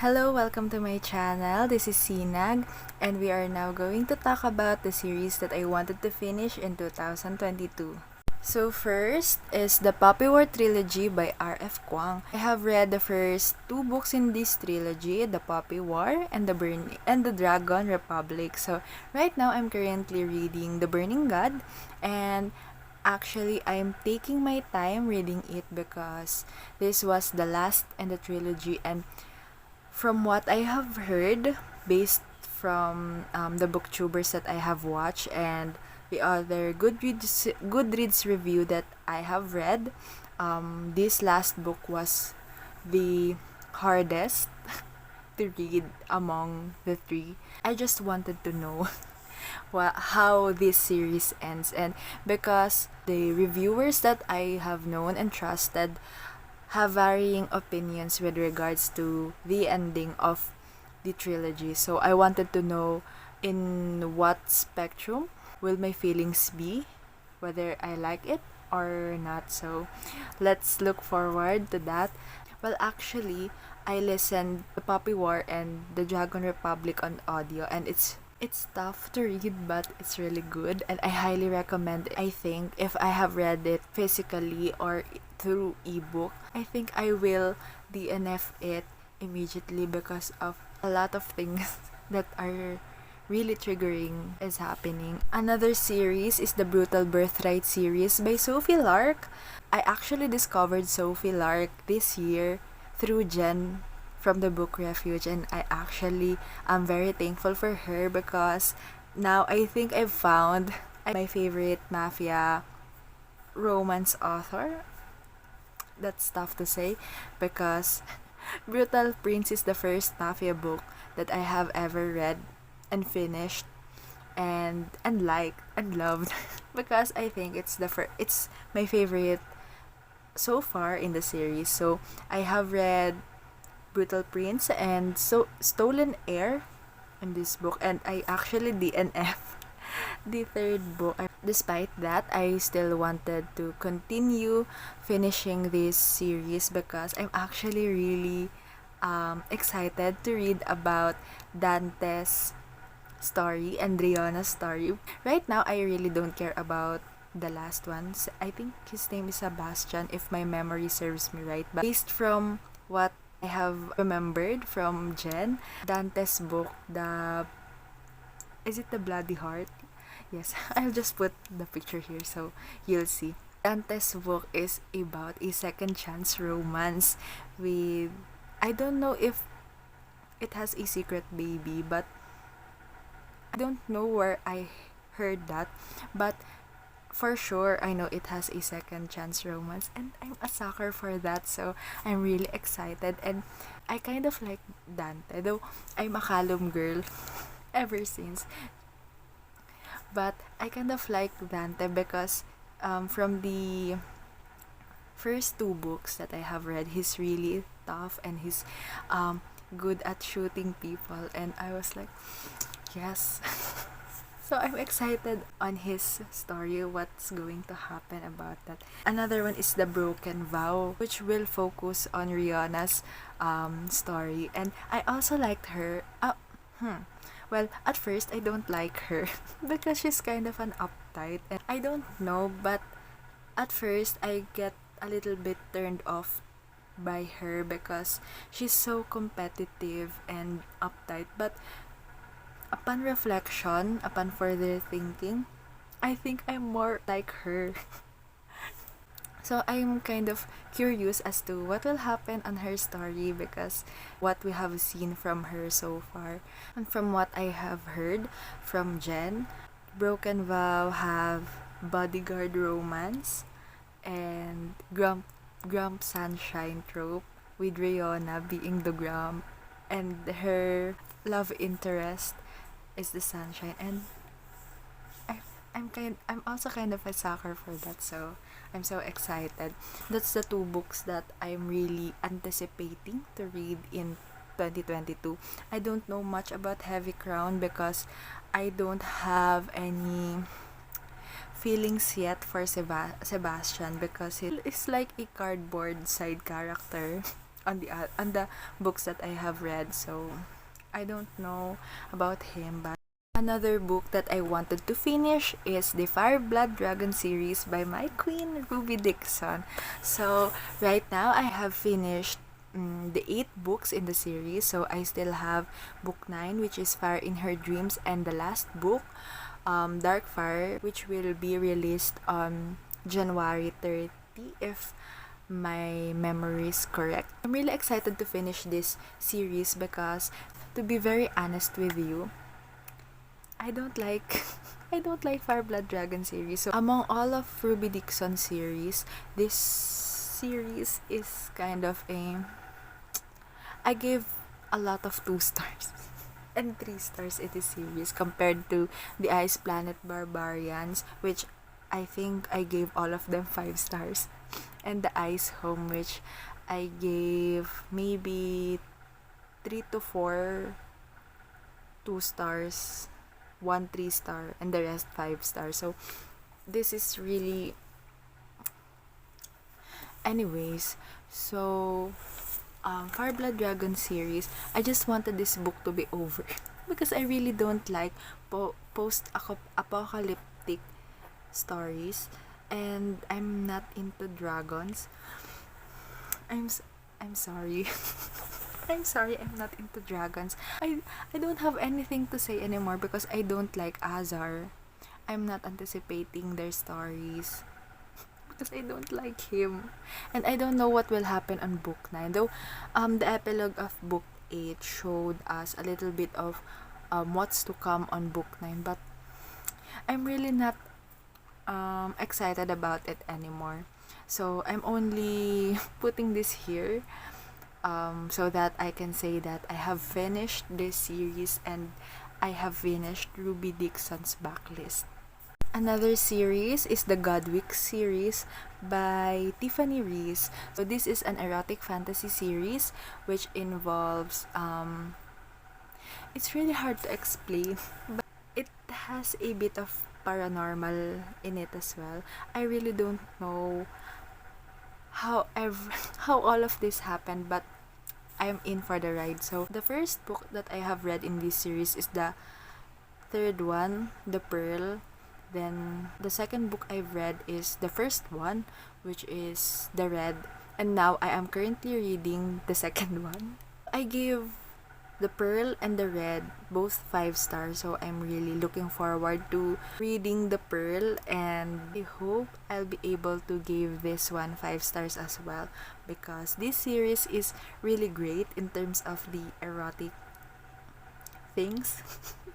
Hello, welcome to my channel. This is Sinag, and we are now going to talk about the series that I wanted to finish in 2022. So first is the Poppy War trilogy by R.F. Kuang. I have read the first two books in this trilogy, The Poppy War and the Dragon Republic. So right now I'm currently reading The Burning God, and actually I'm taking my time reading it because this was the last in the trilogy, and from what I have heard, based from the booktubers that I have watched and the other Goodreads review that I have read, this last book was the hardest to read among the three. I just wanted to know how this series ends, and because the reviewers that I have known and trusted have varying opinions with regards to the ending of the trilogy. So I wanted to know in what spectrum will my feelings be, whether I like it or not. So let's look forward to that. Well, actually, I listened to Poppy War and the Dragon Republic on audio, and it's tough to read, but it's really good, and I highly recommend it. I think if I have read it physically or through ebook, I think I will DNF it immediately because of a lot of things that are really triggering is happening. Another series is the Brutal Birthright series by Sophie Lark. I actually discovered Sophie Lark this year through Jen from the Book Refuge, and I actually am very thankful for her because now I think I've found my favorite mafia romance author. That's tough to say because Brutal Prince is the first mafia book that I have ever read and finished and liked and loved because I think it's my favorite so far in the series. So I have read Brutal Prince and Stolen Heir in this book, and I actually DNF the third book. Despite that, I still wanted to continue finishing this series because I'm actually really excited to read about Dante's story and Driona's story. Right now, I really don't care about the last ones. I think his name is Sebastian, if my memory serves me right. But based from what I have remembered from Jen, Dante's book, is it the Bloody Heart? Yes, I'll just put the picture here so you'll see. Dante's book is about a second chance romance with, I don't know if it has a secret baby, but I don't know where I heard that, but for sure I know it has a second chance romance, and I'm a sucker for that, so I'm really excited. And I kind of like Dante, though I'm a Calum girl ever since, but I kind of like Dante because from the first two books that I have read, he's really tough and he's good at shooting people, and I was like, yes. So I'm excited on his story, what's going to happen about that. Another one is The Broken Vow, which will focus on Rihanna's story, and I also liked her. Well, at first I don't like her because she's kind of an uptight, and I don't know, but at first I get a little bit turned off by her because she's so competitive and uptight. But upon reflection, upon further thinking, I think I'm more like her. So I'm kind of curious as to what will happen on her story because what we have seen from her so far. And from what I have heard from Jen, Broken Vow have bodyguard romance and Grump Sunshine trope, with Rihanna being the Grump and her love interest is the Sunshine, and I I'm also kind of a sucker for that, so I'm so excited. That's the two books that I'm really anticipating to read in 2022. I don't know much about Heavy Crown because I don't have any feelings yet for Sebastian because he is like a cardboard side character on the books that I have read. So I don't know about him, but another book that I wanted to finish is the Fireblood Dragon series by my queen, Ruby Dixon. So right now I have finished the 8 books in the series. So I still have book 9, which is Fire in Her Dreams, and the last book, Dark Fire, which will be released on January 30, if my memory is correct. I'm really excited to finish this series because, to be very honest with you, I don't like I don't like Fireblood Dragon series. So among all of Ruby Dixon series, this series is kind of I give a lot of 2 stars and 3 stars in this series compared to the Ice Planet Barbarians, which I think I gave all of them 5 stars, and the Ice Home, which I gave maybe 3 to 4 2 stars, 1 3 star, and the rest 5 stars. So this is really, anyways. So Fireblood Dragon series, I just wanted this book to be over because I really don't like post-apocalyptic stories, and I'm not into dragons. I'm sorry. I'm sorry, I'm not into dragons. I don't have anything to say anymore because I don't like Azar. I'm not anticipating their stories because I don't like him. And I don't know what will happen on book 9. Though the epilogue of book 8 showed us a little bit of what's to come on book 9, but I'm really not excited about it anymore. So I'm only putting this here so that I can say that I have finished this series and I have finished Ruby Dixon's backlist. Another series is the Godwicks series by Tiffany Reisz. So this is an erotic fantasy series which involves it's really hard to explain, but it has a bit of paranormal in it as well. I really don't know how all of this happened, but I'm in for the ride. So the first book that I have read in this series is the third one, The Pearl. Then the second book I've read is the first one, which is The Red, and now I am currently reading the second one. I gave The Pearl and The Red both 5 stars, so I'm really looking forward to reading The Pearl, and I hope I'll be able to give this one 5 stars as well, because this series is really great in terms of the erotic things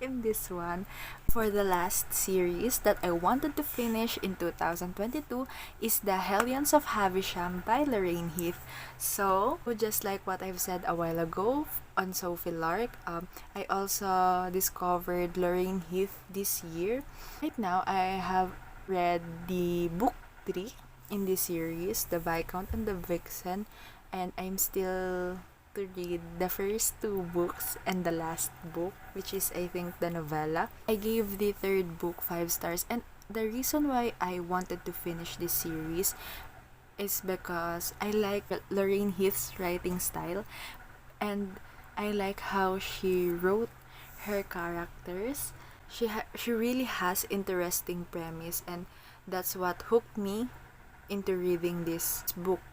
in this one. For the last series that I wanted to finish in 2022 is the Hellions of Havisham by Lorraine Heath. So, just like what I've said a while ago on Sophie Lark, I also discovered Lorraine Heath this year. Right now, I have read the book 3 in this series, The Viscount and the Vixen, and I'm still to read the first 2 books and the last book, which is I think the novella. I gave the third book 5 stars, and the reason why I wanted to finish this series is because I like Lorraine Heath's writing style, and I like how she wrote her characters. She really has interesting premise, and that's what hooked me into reading this book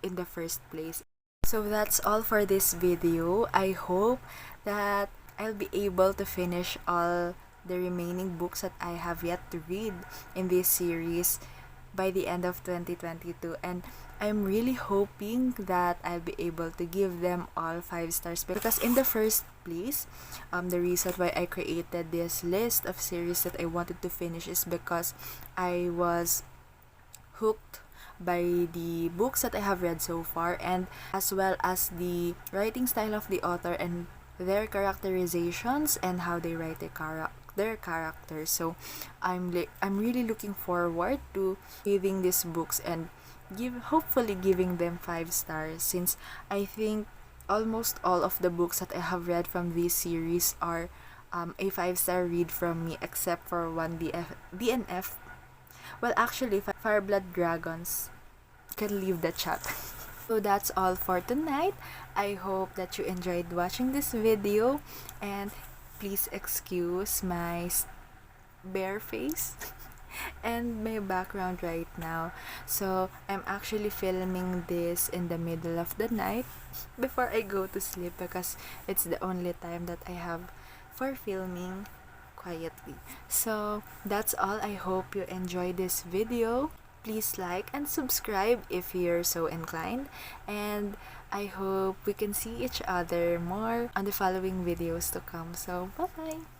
in the first place. So that's all for this video. I hope that I'll be able to finish all the remaining books that I have yet to read in this series by the end of 2022, and I'm really hoping that I'll be able to give them all 5 stars, because in the first place, the reason why I created this list of series that I wanted to finish is because I was hooked by the books that I have read so far, and as well as the writing style of the author and their characterizations and how they write their characters. So I'm really looking forward to reading these books and hopefully giving them 5 stars, since I think almost all of the books that I have read from this series are a 5-star read from me, except for one DNF. Well, actually, Fireblood Dragons can leave the chat. So that's all for tonight. I hope that you enjoyed watching this video, and please excuse my bare face and my background right now. So I'm actually filming this in the middle of the night before I go to sleep because it's the only time that I have for filming quietly. So that's all. I hope you enjoy this video. Please like and subscribe if you're so inclined, and I hope we can see each other more on the following videos to come. So bye bye.